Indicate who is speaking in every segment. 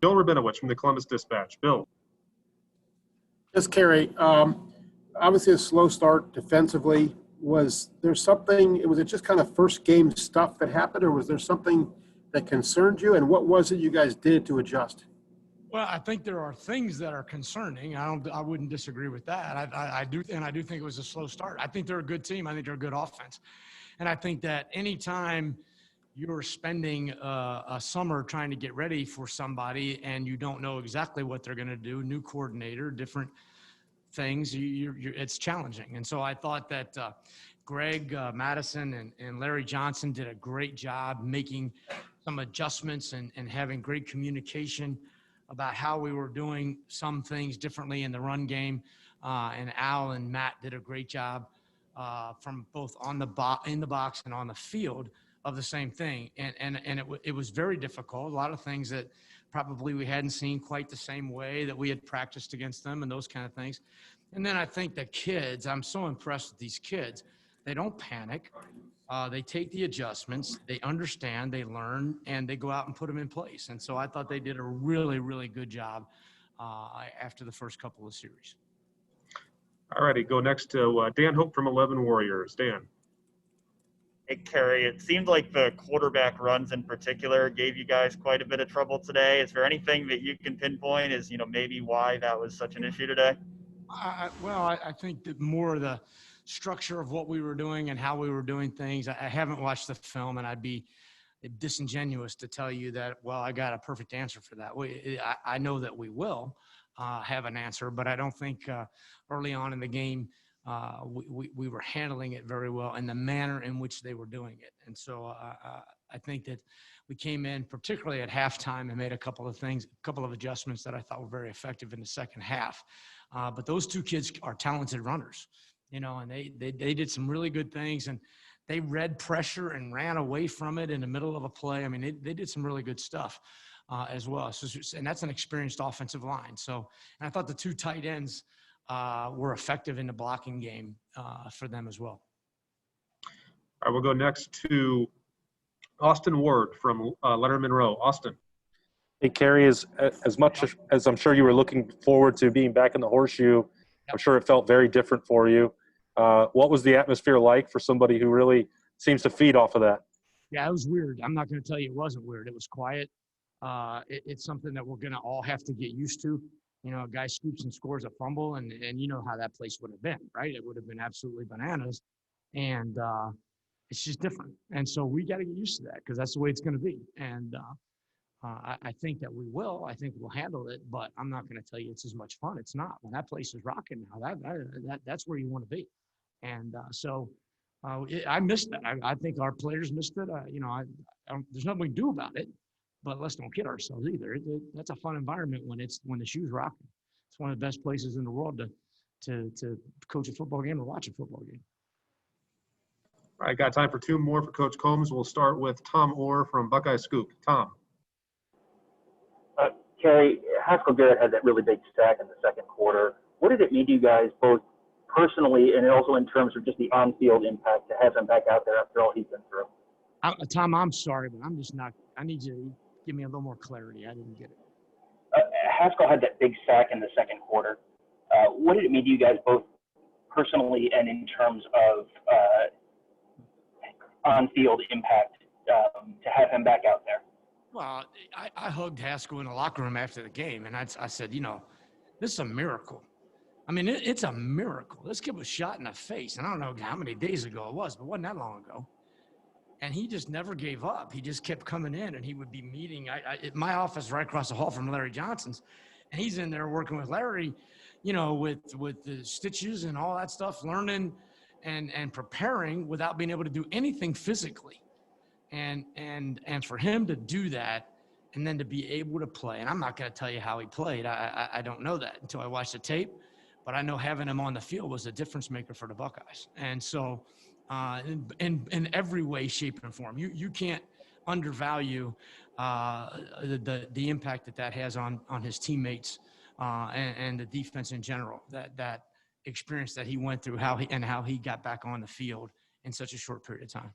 Speaker 1: Bill Rabinowitz from the Columbus Dispatch. Bill.
Speaker 2: Yes, Kerry. Obviously a slow start defensively. Was there something, was it just kind of first game stuff that happened, or was there something that concerned you? And what was it you guys did to adjust?
Speaker 3: Well, I think there are things that are concerning. I wouldn't disagree with that. I do think it was a slow start. I think they're a good team. I think they're a good offense. And I think that anytime you're spending a summer trying to get ready for somebody and you don't know exactly what they're going to do, new coordinator, different things, it's challenging. And so I thought that Greg Madison and Larry Johnson did a great job making some adjustments and having great communication about how we were doing some things differently in the run game. And Al and Matt did a great job from both in the box and on the field of the same thing. And it was very difficult. A lot of things that probably we hadn't seen quite the same way that we had practiced against them and those kind of things. And then I think the kids, I'm so impressed with these kids. They don't panic. They take the adjustments, they understand, they learn, and they go out and put them in place. And so I thought they did a really, really good job after the first couple of series.
Speaker 1: All righty, go next to Dan Hope from 11 Warriors. Dan.
Speaker 4: Hey, Kerry, it seemed like the quarterback runs in particular gave you guys quite a bit of trouble today. Is there anything that you can pinpoint as, maybe why that was such an issue today?
Speaker 3: I think that more of the structure of what we were doing and how we were doing things. I haven't watched the film, and I'd be disingenuous to tell you that, well, I got a perfect answer for that. I know that we will have an answer, but I don't think early on in the game we were handling it very well in the manner in which they were doing it. And so I think that we came in, particularly at halftime, and made a couple of adjustments that I thought were very effective in the second half. But those two kids are talented runners, and they did some really good things, and they read pressure and ran away from it in the middle of a play. I mean, they did some really good stuff as well. So, and that's an experienced offensive line. So, and I thought the two tight ends were effective in the blocking game for them as well.
Speaker 1: All right, we'll go next to Austin Ward from Letterman Row. Austin.
Speaker 5: Hey, Kerry, as much as I'm sure you were looking forward to being back in the horseshoe, I'm sure it felt very different for you. What was the atmosphere like for somebody who really seems to feed off of that?
Speaker 3: Yeah, it was weird. I'm not going to tell you it wasn't weird. It was quiet. It's something that we're going to all have to get used to. A guy scoops and scores a fumble, and you know how that place would have been, right? It would have been absolutely bananas. And it's just different. And so we got to get used to that because that's the way it's going to be. And I think that we will. I think we'll handle it, but I'm not going to tell you it's as much fun. It's not. When that place is rocking now, that's where you want to be. And so I missed that. I think our players missed it. There's nothing we can do about it, but let's don't kid ourselves either. That's a fun environment when the shoe's rocking. It's one of the best places in the world to coach a football game or watch a football game.
Speaker 1: All right, got time for two more for Coach Coombs. We'll start with Tom Orr from Buckeye Scoop. Tom.
Speaker 6: Kerry, Haskell Garrett had that really big sack in the second quarter. What did it mean to you guys both personally and also in terms of just the on-field impact to have him back out there after all he's been through?
Speaker 3: Tom, I'm sorry, but I'm just not – I need you to give me a little more clarity. I didn't get it.
Speaker 6: Haskell had that big sack in the second quarter. What did it mean to you guys both personally and in terms of on-field impact to have him back out there?
Speaker 3: Well, I hugged Haskell in the locker room after the game, and I said, this is a miracle. I mean, it's a miracle. This kid was shot in the face, and I don't know how many days ago it was, but it wasn't that long ago. And he just never gave up. He just kept coming in, and he would be meeting. My office right across the hall from Larry Johnson's, and he's in there working with Larry, with the stitches and all that stuff, learning and preparing without being able to do anything physically. And for him to do that and then to be able to play, and I'm not going to tell you how he played. I don't know that until I watch the tape, but I know having him on the field was a difference maker for the Buckeyes. And so in every way, shape, and form, you can't undervalue the impact that has on his teammates and the defense in general, that experience that he went through, how he got back on the field in such a short period of time.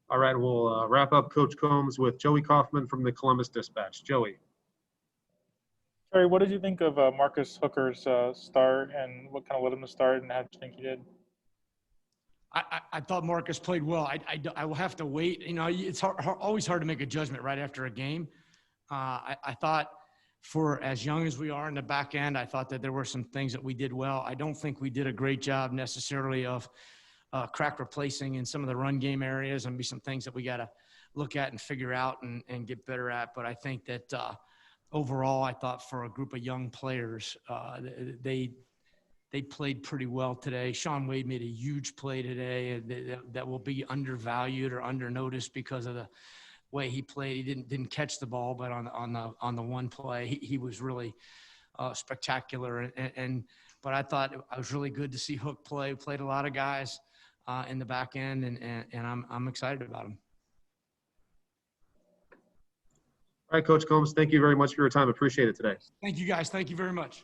Speaker 1: All right, we'll wrap up Coach Combs with Joey Kaufman from the Columbus Dispatch. Joey.
Speaker 7: Kerry, what did you think of Marcus Hooker's start, and what kind of led him to start, and how did you think he did?
Speaker 3: I thought Marcus played well. I will have to wait. You know, it's always hard to make a judgment right after a game. I thought for as young as we are in the back end, I thought that there were some things that we did well. I don't think we did a great job necessarily of crack replacing in some of the run game areas, and be some things that we got to look at and figure out and get better at. But I think that overall, I thought for a group of young players, they played pretty well today. Sean Wade made a huge play today that will be undervalued or undernoticed because of the way he played. He didn't catch the ball, but on the one play, he was really spectacular. But I thought it was really good to see Hook play. Played a lot of guys in the back end, and I'm excited about him.
Speaker 1: All right, Coach Combs, thank you very much for your time. Appreciate it today.
Speaker 3: Thank you, guys. Thank you very much.